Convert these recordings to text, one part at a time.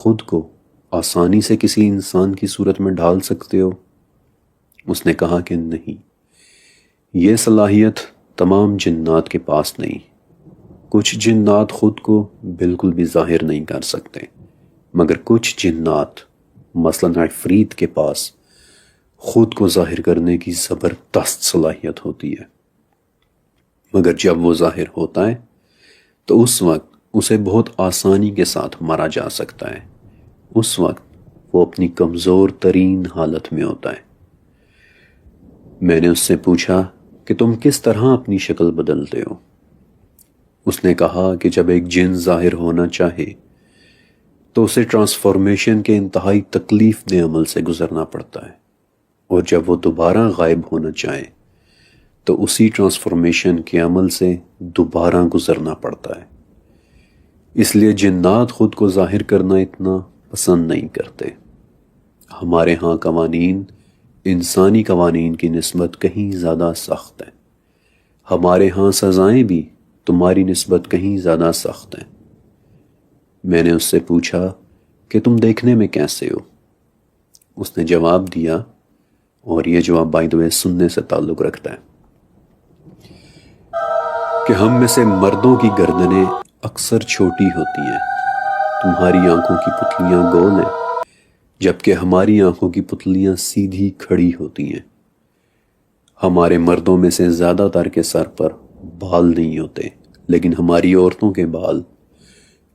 خود کو آسانی سے کسی انسان کی صورت میں ڈھال سکتے ہو؟ اس نے کہا کہ نہیں، یہ صلاحیت تمام جنات کے پاس نہیں۔ کچھ جنات خود کو بالکل بھی ظاہر نہیں کر سکتے، مگر کچھ جنات مثلاً عفریت کے پاس خود کو ظاہر کرنے کی زبردست صلاحیت ہوتی ہے، مگر جب وہ ظاہر ہوتا ہے تو اس وقت اسے بہت آسانی کے ساتھ مارا جا سکتا ہے۔ اس وقت وہ اپنی کمزور ترین حالت میں ہوتا ہے۔ میں نے اس سے پوچھا کہ تم کس طرح اپنی شکل بدلتے ہو؟ اس نے کہا کہ جب ایک جن ظاہر ہونا چاہے تو اسے ٹرانسفارمیشن کے انتہائی تکلیف دہ عمل سے گزرنا پڑتا ہے، اور جب وہ دوبارہ غائب ہونا چاہے تو اسی ٹرانسفارمیشن کے عمل سے دوبارہ گزرنا پڑتا ہے۔ اس لیے جنات خود کو ظاہر کرنا اتنا پسند نہیں کرتے۔ ہمارے ہاں قوانین انسانی قوانین کی نسبت کہیں زیادہ سخت ہیں۔ ہمارے ہاں سزائیں بھی تمہاری نسبت کہیں زیادہ سخت ہیں۔ میں نے اس سے پوچھا کہ تم دیکھنے میں کیسے ہو؟ اس نے جواب دیا، اور یہ جواب بائی دا وے سننے سے تعلق رکھتا ہے، کہ ہم میں سے مردوں کی گردنیں اکثر چھوٹی ہوتی ہیں، تمہاری آنکھوں کی پتلیاں گول ہیں، جبکہ ہماری آنکھوں کی پتلیاں سیدھی کھڑی ہوتی ہیں۔ ہمارے مردوں میں سے زیادہ تر کے سر پر بال نہیں ہوتے، لیکن ہماری عورتوں کے بال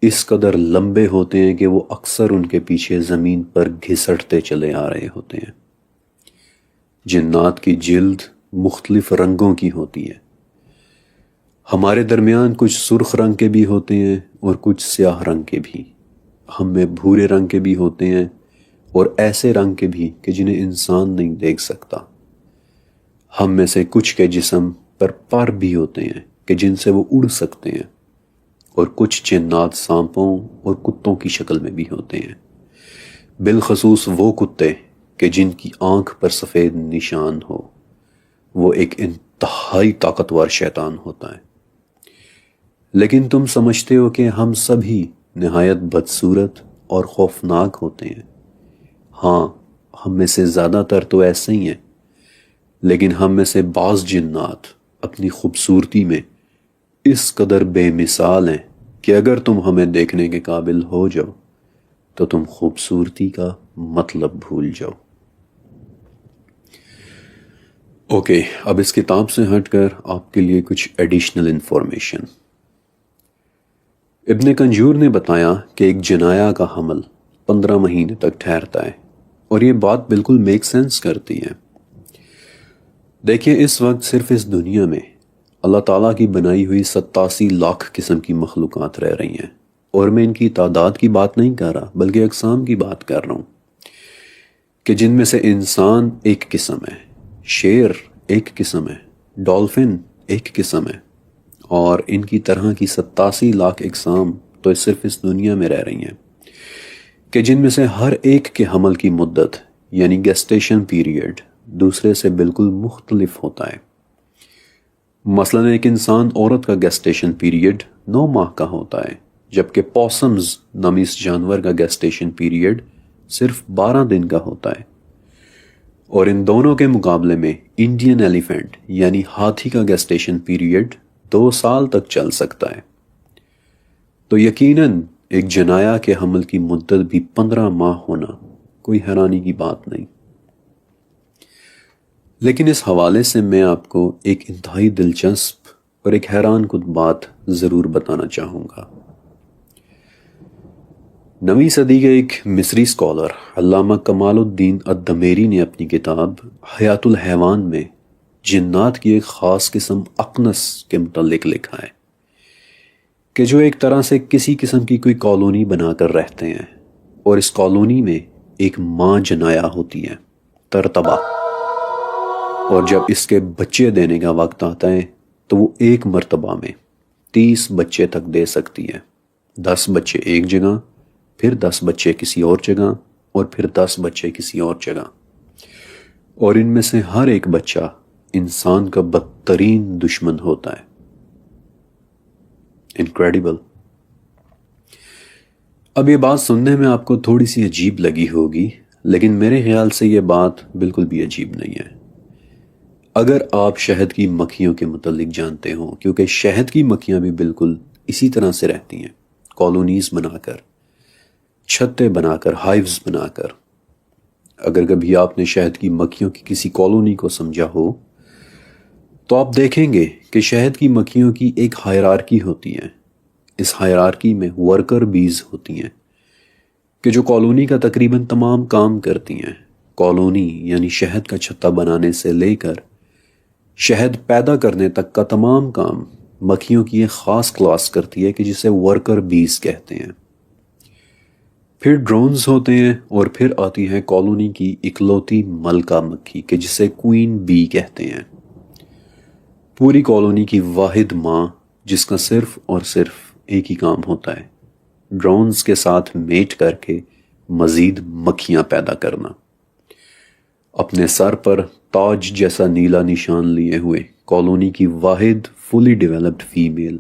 اس قدر لمبے ہوتے ہیں کہ وہ اکثر ان کے پیچھے زمین پر گھسٹتے چلے آ رہے ہوتے ہیں۔ جنات کی جلد مختلف رنگوں کی ہوتی ہے۔ ہمارے درمیان کچھ سرخ رنگ کے بھی ہوتے ہیں اور کچھ سیاہ رنگ کے بھی۔ ہم میں بھورے رنگ کے بھی ہوتے ہیں اور ایسے رنگ کے بھی کہ جنہیں انسان نہیں دیکھ سکتا۔ ہم میں سے کچھ کے جسم پر پر بھی ہوتے ہیں کہ جن سے وہ اڑ سکتے ہیں، اور کچھ جنات سانپوں اور کتوں کی شکل میں بھی ہوتے ہیں، بالخصوص وہ کتے کہ جن کی آنکھ پر سفید نشان ہو۔ وہ ایک انتہائی طاقتور شیطان ہوتا ہے۔ لیکن تم سمجھتے ہو کہ ہم سبھی نہایت بدصورت اور خوفناک ہوتے ہیں۔ ہاں، ہم میں سے زیادہ تر تو ایسے ہی ہیں، لیکن ہم میں سے بعض جنات اپنی خوبصورتی میں اس قدر بے مثال ہیں کہ اگر تم ہمیں دیکھنے کے قابل ہو جاؤ تو تم خوبصورتی کا مطلب بھول جاؤ۔ اوکے، اب اس کتاب سے ہٹ کر آپ کے لیے کچھ ایڈیشنل انفارمیشن۔ ابن کنجور نے بتایا کہ ایک جنایا کا حمل 15 مہینے تک ٹھہرتا ہے، اور یہ بات بالکل میک سینس کرتی ہے۔ دیکھیں، اس وقت صرف اس دنیا میں اللہ تعالیٰ کی بنائی ہوئی 87 لاکھ قسم کی مخلوقات رہ رہی ہیں، اور میں ان کی تعداد کی بات نہیں کر رہا بلکہ اقسام کی بات کر رہا ہوں، کہ جن میں سے انسان ایک قسم ہے، شیر ایک قسم ہے، ڈولفن ایک قسم ہے، اور ان کی طرح کی 87 لاکھ اقسام تو صرف اس دنیا میں رہ رہی ہیں، کہ جن میں سے ہر ایک کے حمل کی مدت یعنی گیسٹیشن پیریڈ دوسرے سے بالکل مختلف ہوتا ہے۔ مثلاً ایک انسان عورت کا گیسٹیشن پیریڈ 9 ماہ کا ہوتا ہے، جبکہ پوسمز نامی اس جانور کا گیسٹیشن پیریڈ صرف 12 دن کا ہوتا ہے، اور ان دونوں کے مقابلے میں انڈین ایلیفینٹ یعنی ہاتھی کا گیسٹیشن پیریڈ 2 سال تک چل سکتا ہے۔ تو یقیناً ایک جنایا کے حمل کی مدت بھی 15 ماہ ہونا کوئی حیرانی کی بات نہیں۔ لیکن اس حوالے سے میں آپ کو ایک انتہائی دلچسپ اور ایک حیران کن بات ضرور بتانا چاہوں گا۔ 9ویں صدی کے ایک مصری اسکالر علامہ کمال الدین الدمیری نے اپنی کتاب حیات الحیوان میں جنات کی ایک خاص قسم اقنس کے متعلق لکھا ہے، کہ جو ایک طرح سے کسی قسم کی کوئی کالونی بنا کر رہتے ہیں، اور اس کالونی میں ایک ماں جنایا ہوتی ہے، ترتبہ، اور جب اس کے بچے دینے کا وقت آتا ہے تو وہ ایک مرتبہ میں 30 بچے تک دے سکتی ہے۔ 10 بچے ایک جگہ، پھر 10 بچے کسی اور جگہ، اور پھر 10 بچے کسی اور جگہ، اور ان میں سے ہر ایک بچہ انسان کا بدترین دشمن ہوتا ہے۔ انکریڈیبل۔ اب یہ بات سننے میں آپ کو تھوڑی سی عجیب لگی ہوگی، لیکن میرے خیال سے یہ بات بالکل بھی عجیب نہیں ہے۔ اگر آپ شہد کی مکھیوں کے متعلق جانتے ہوں، کیونکہ شہد کی مکھیاں بھی بالکل اسی طرح سے رہتی ہیں، کالونیز بنا کر، چھتے بنا کر، ہائیوز بنا کر۔ اگر کبھی آپ نے شہد کی مکھیوں کی کسی کالونی کو سمجھا ہو تو آپ دیکھیں گے کہ شہد کی مکھیوں کی ایک ہائرارکی ہوتی ہے۔ اس ہائرارکی میں ورکر بیز ہوتی ہیں کہ جو کالونی کا تقریباً تمام کام کرتی ہیں۔ کالونی یعنی شہد کا چھتا بنانے سے لے کر شہد پیدا کرنے تک کا تمام کام مکھیوں کی ایک خاص کلاس کرتی ہے کہ جسے ورکر بیز کہتے ہیں۔ پھر ڈرونز ہوتے ہیں، اور پھر آتی ہے کالونی کی اکلوتی ملکہ مکھی کہ جسے کوئین بی کہتے ہیں، پوری کالونی کی واحد ماں جس کا صرف اور صرف ایک ہی کام ہوتا ہے، ڈرونز کے ساتھ میٹ کر کے مزید مکھیاں پیدا کرنا۔ اپنے سر پر تاج جیسا نیلا نشان لیے ہوئے کالونی کی واحد فلی ڈیولپڈ فیمیل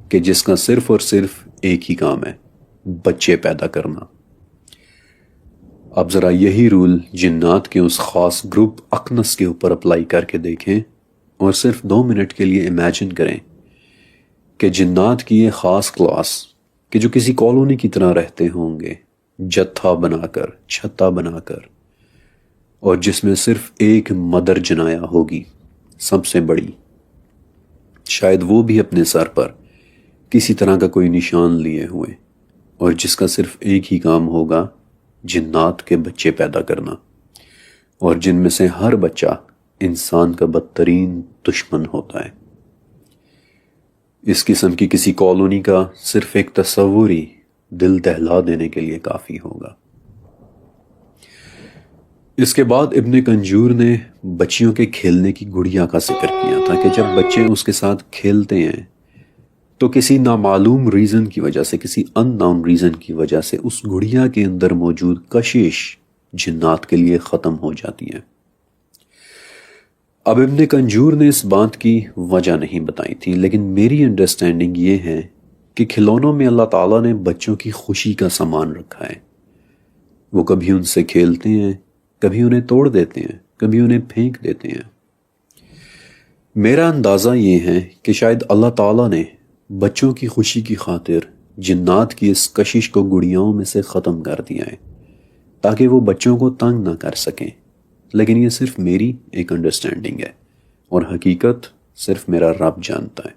کہ جس کا صرف اور صرف ایک ہی کام ہے، بچے پیدا کرنا۔ اب ذرا یہی رول جنات کے اس خاص گروپ اکنس کے اوپر اپلائی کر کے دیکھیں، اور صرف 2 منٹ کے لیے امیجن کریں کہ جنات کی یہ خاص کلاس کہ جو کسی کالونی کی طرح رہتے ہوں گے، جتھا بنا کر، چھتا بنا کر، اور جس میں صرف ایک مدر جنایا ہوگی، سب سے بڑی، شاید وہ بھی اپنے سر پر کسی طرح کا کوئی نشان لیے ہوئے، اور جس کا صرف ایک ہی کام ہوگا جنات کے بچے پیدا کرنا، اور جن میں سے ہر بچہ انسان کا بدترین دشمن ہوتا ہے۔ اس قسم کی کسی کالونی کا صرف ایک تصور ہی دل دہلا دینے کے لیے کافی ہوگا۔ اس کے بعد ابن کنجور نے بچیوں کے کھیلنے کی گڑیا کا ذکر کیا تھا کہ جب بچے اس کے ساتھ کھیلتے ہیں تو کسی نامعلوم ریزن کی وجہ سے، کسی ان نون ریزن کی وجہ سے اس گڑیا کے اندر موجود کشش جنات کے لیے ختم ہو جاتی ہے۔ اب ابن کنجور نے اس بات کی وجہ نہیں بتائی تھی، لیکن میری انڈرسٹینڈنگ یہ ہے کہ کھلونوں میں اللہ تعالیٰ نے بچوں کی خوشی کا سامان رکھا ہے۔ وہ کبھی ان سے کھیلتے ہیں، کبھی انہیں توڑ دیتے ہیں، کبھی انہیں پھینک دیتے ہیں۔ میرا اندازہ یہ ہے کہ شاید اللہ تعالیٰ نے بچوں کی خوشی کی خاطر جنات کی اس کشش کو گڑیاؤں میں سے ختم کر دیا ہے تاکہ وہ بچوں کو تنگ نہ کر سکیں، لیکن یہ صرف میری ایک انڈرسٹینڈنگ ہے، اور حقیقت صرف میرا رب جانتا ہے۔